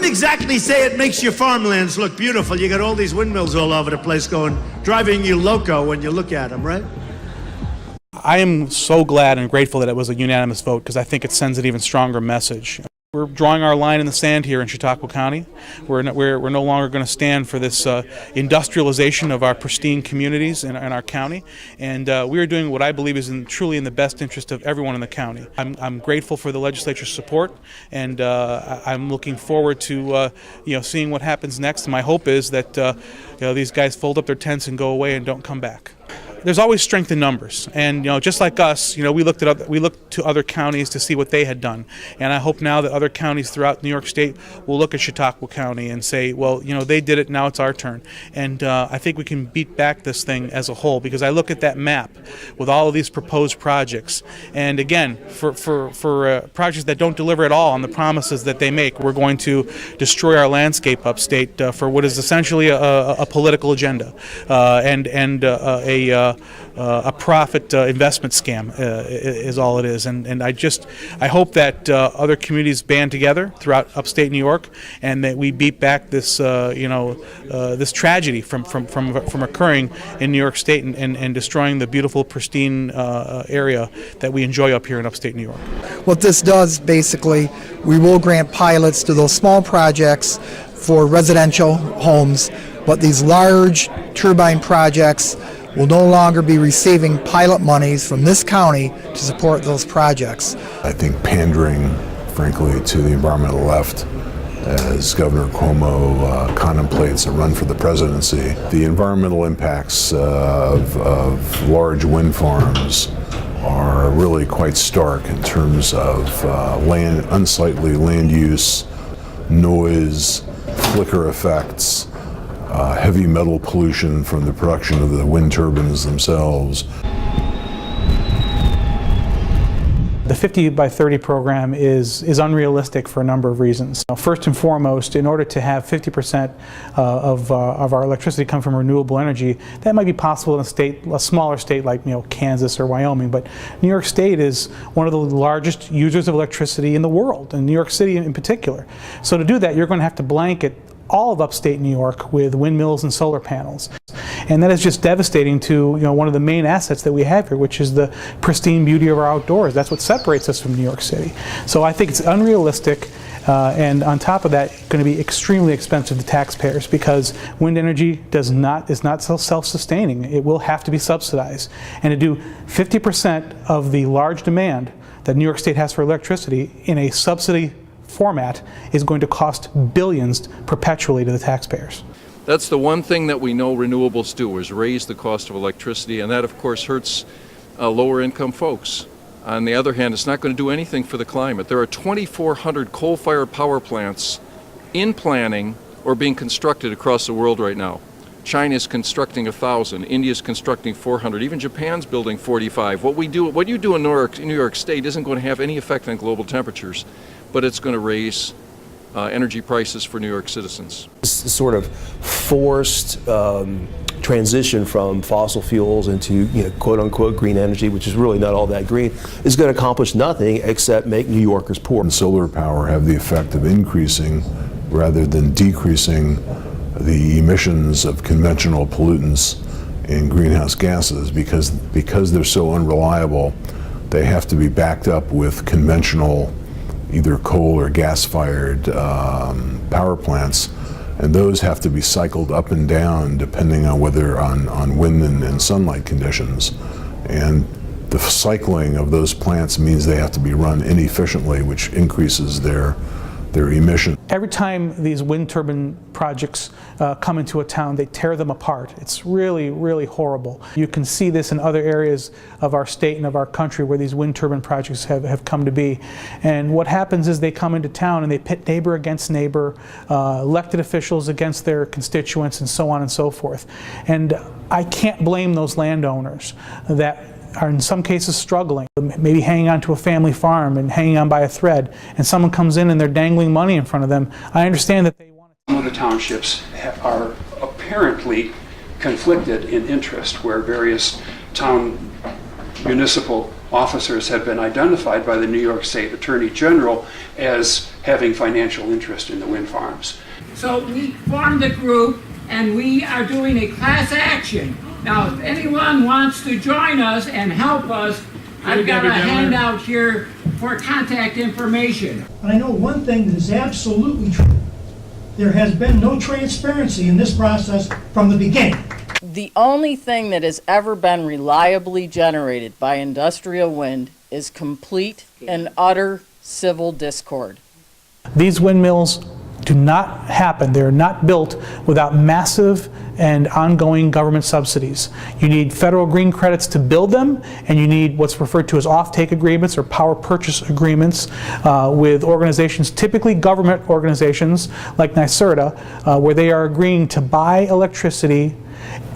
wouldn't exactly say it makes your farmlands look beautiful. You got all these windmills all over the place driving you loco when you look at them, right? I am so glad and grateful that it was a unanimous vote, because I think it sends an even stronger message. We're drawing our line in the sand here in Chautauqua County. We're no longer going to stand for this industrialization of our pristine communities in our county, and we are doing what I believe is truly in the best interest of everyone in the county. I'm grateful for the legislature's support, and I'm looking forward to seeing what happens next. And my hope is that these guys fold up their tents and go away and don't come back. There's always strength in numbers, and just like us, we looked to other counties to see what they had done, and I hope now that other counties throughout New York State will look at Chautauqua County and say, well, they did it, now it's our turn. And I think we can beat back this thing as a whole, because I look at that map with all of these proposed projects, and again, for projects that don't deliver at all on the promises that they make, we're going to destroy our landscape upstate for what is essentially a political agenda and a profit investment scam is all it is, and I hope that other communities band together throughout upstate New York, and that we beat back this this tragedy from occurring in New York State and destroying the beautiful, pristine area that we enjoy up here in upstate New York. What this does, basically, we will grant pilots to those small projects for residential homes, but these large turbine projects will no longer be receiving pilot monies from this county to support those projects. I think pandering, frankly, to the environmental left, as Governor Cuomo contemplates a run for the presidency, the environmental impacts of large wind farms are really quite stark in terms of unsightly land use, noise, flicker effects, heavy metal pollution from the production of the wind turbines themselves. The 50 by 30 program is unrealistic for a number of reasons. First and foremost, in order to have 50% of our electricity come from renewable energy, that might be possible in a smaller state like Kansas or Wyoming, but New York State is one of the largest users of electricity in the world, and New York City in particular. So to do that, you're going to have to blanket all of upstate New York with windmills and solar panels. And that is just devastating to one of the main assets that we have here, which is the pristine beauty of our outdoors. That's what separates us from New York City. So I think it's unrealistic, and on top of that, going to be extremely expensive to taxpayers, because wind energy is not self-sustaining. It will have to be subsidized. And to do 50% of the large demand that New York State has for electricity in a subsidy format is going to cost billions perpetually to the taxpayers. That's the one thing that we know renewables do, is raise the cost of electricity, and that of course hurts lower income folks. On the other hand, it's not going to do anything for the climate. There are 2,400 coal-fired power plants in planning or being constructed across the world right now. China is constructing 1,000, India is constructing 400, even Japan's building 45. What you do in New York State isn't going to have any effect on global temperatures, but it's going to raise energy prices for New York citizens. This sort of forced transition from fossil fuels into quote-unquote green energy, which is really not all that green, is going to accomplish nothing except make New Yorkers poor. And solar power have the effect of increasing rather than decreasing the emissions of conventional pollutants and greenhouse gases, because they're so unreliable. They have to be backed up with conventional, either coal or gas-fired power plants, and those have to be cycled up and down depending on whether on wind and sunlight conditions. And the cycling of those plants means they have to be run inefficiently, which increases their emission. Every time these wind turbine projects come into a town, they tear them apart. It's really, really horrible. You can see this in other areas of our state and of our country where these wind turbine projects have come to be. And what happens is they come into town and they pit neighbor against neighbor, elected officials against their constituents, and so on and so forth. And I can't blame those landowners that are in some cases struggling, maybe hanging on to a family farm and hanging on by a thread, and someone comes in and they're dangling money in front of them. I understand that they want to... Some of the townships are apparently conflicted in interest, where various town municipal officers have been identified by the New York State Attorney General as having financial interest in the wind farms. So we formed the group and we are doing a class action. Now, if anyone wants to join us and help us, I've got a handout here for contact information. I know one thing that is absolutely true. There has been no transparency in this process from the beginning. The only thing that has ever been reliably generated by industrial wind is complete and utter civil discord. These windmills do not happen. They're not built without massive and ongoing government subsidies. You need federal green credits to build them, and you need what's referred to as off-take agreements or power purchase agreements with organizations, typically government organizations like NYSERDA, where they are agreeing to buy electricity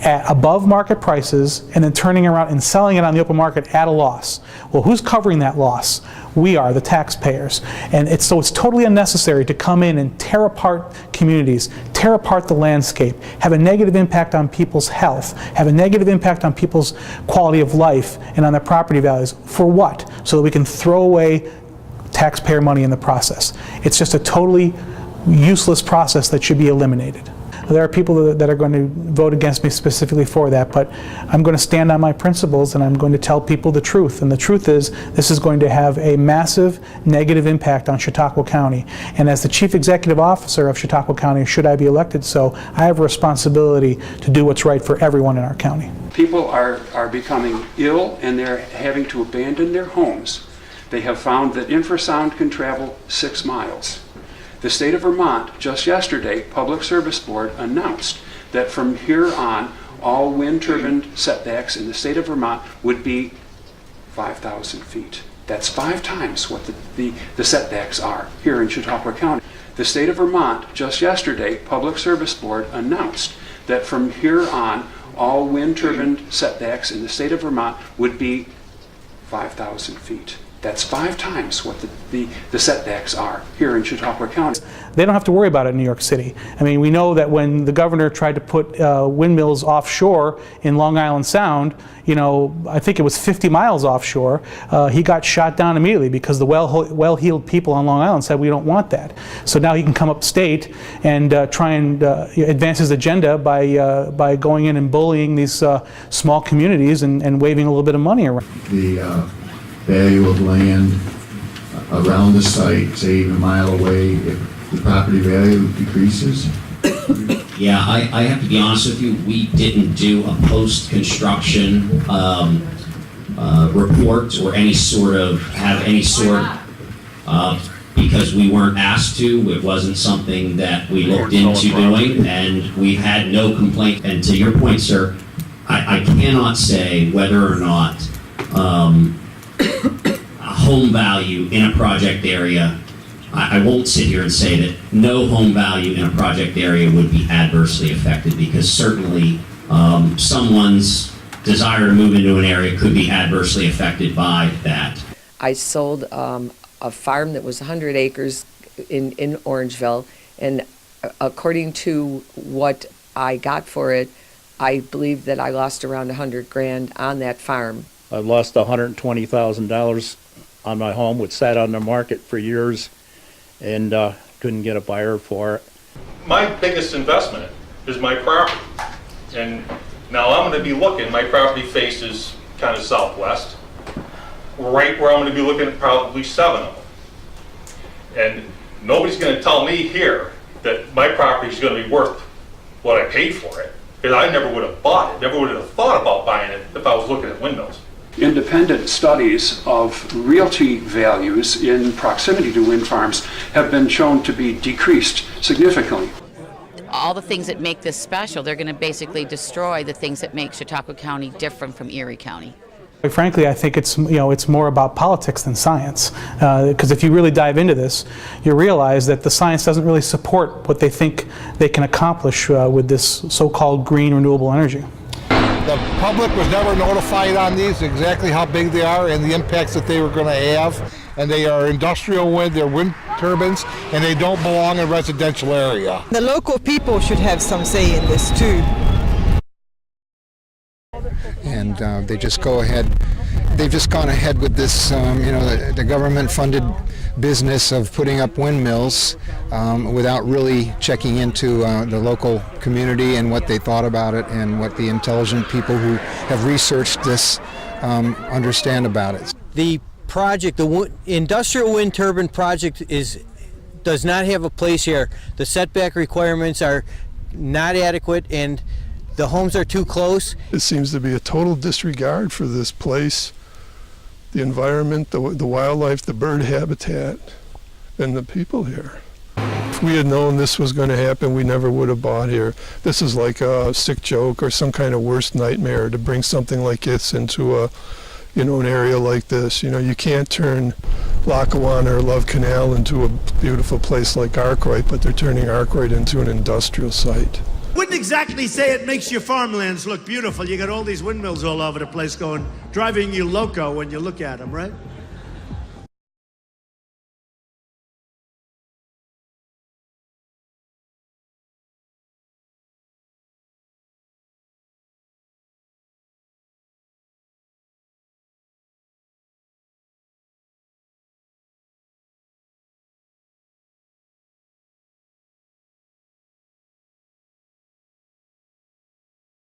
at above market prices and then turning around and selling it on the open market at a loss. Well, who's covering that loss? We are, the taxpayers. And so it's totally unnecessary to come in and tear apart communities, tear apart the landscape, have a negative impact on people's health, have a negative impact on people's quality of life and on their property values. For what? So that we can throw away taxpayer money in the process. It's just a totally useless process that should be eliminated. There are people that are going to vote against me specifically for that, but I'm going to stand on my principles and I'm going to tell people the truth. And the truth is, this is going to have a massive negative impact on Chautauqua County. And as the Chief Executive Officer of Chautauqua County, should I be elected so, I have a responsibility to do what's right for everyone in our county. People are becoming ill and they're having to abandon their homes. They have found that infrasound can travel 6 miles. The state of Vermont, just yesterday, Public Service Board announced that from here on, all wind turbine setbacks in the state of Vermont would be 5,000 feet. That's 5 times what the setbacks are here in Chautauqua County. The state of Vermont, just yesterday, Public Service Board announced that from here on, all wind turbine setbacks in the state of Vermont would be 5,000 feet. That's 5 times what the setbacks are here in Chautauqua County. They don't have to worry about it in New York City. I mean, we know that when the governor tried to put windmills offshore in Long Island Sound, you know, I think it was 50 miles offshore, he got shot down immediately because the well-heeled people on Long Island said we don't want that. So now he can come upstate and try and advance his agenda by going in and bullying these small communities and waving a little bit of money around. The value of land around the site, say a mile away, if the property value decreases? Yeah, I have to be honest with you, we didn't do a post-construction report or any sort of, because we weren't asked to. It wasn't something that we looked into doing, and we had no complaint. And to your point, sir, I cannot say whether or not home value in a project area, I won't sit here and say that no home value in a project area would be adversely affected, because certainly someone's desire to move into an area could be adversely affected by that. I sold a farm that was 100 acres in Orangeville, and according to what I got for it, I believe that I lost around $100,000 on that farm. I lost $120,000 on my home, which sat on the market for years, and couldn't get a buyer for it. My biggest investment is my property, and now I'm going to be looking. My property faces kind of southwest, right where I'm going to be looking at probably 7 of them. And nobody's going to tell me here that my property is going to be worth what I paid for it, because I never would have bought it, never would have thought about buying it if I was looking at windmills. Independent studies of realty values in proximity to wind farms have been shown to be decreased significantly. All the things that make this special, they're going to basically destroy the things that make Chautauqua County different from Erie County. Quite frankly, I think it's more about politics than science. Because if you really dive into this, you realize that the science doesn't really support what they think they can accomplish with this so-called green renewable energy. The public was never notified on these, exactly how big they are and the impacts that they were going to have. And they are industrial wind, they're wind turbines, and they don't belong in a residential area. The local people should have some say in this too. And they just go ahead they've just gone ahead with this, the government-funded business of putting up windmills without really checking into the local community and what they thought about it and what the intelligent people who have researched this understand about it. The project, the industrial wind turbine project, does not have a place here. The setback requirements are not adequate and the homes are too close. It seems to be a total disregard for this place, the environment, the wildlife, the bird habitat, and the people here. If we had known this was going to happen, we never would have bought here. This is like a sick joke or some kind of worst nightmare to bring something like this into an area like this. You can't turn Lackawanna or Love Canal into a beautiful place like Arkwright, but they're turning Arkwright into an industrial site. Wouldn't exactly say it makes your farmlands look beautiful. You got all these windmills all over the place driving you loco when you look at them, right?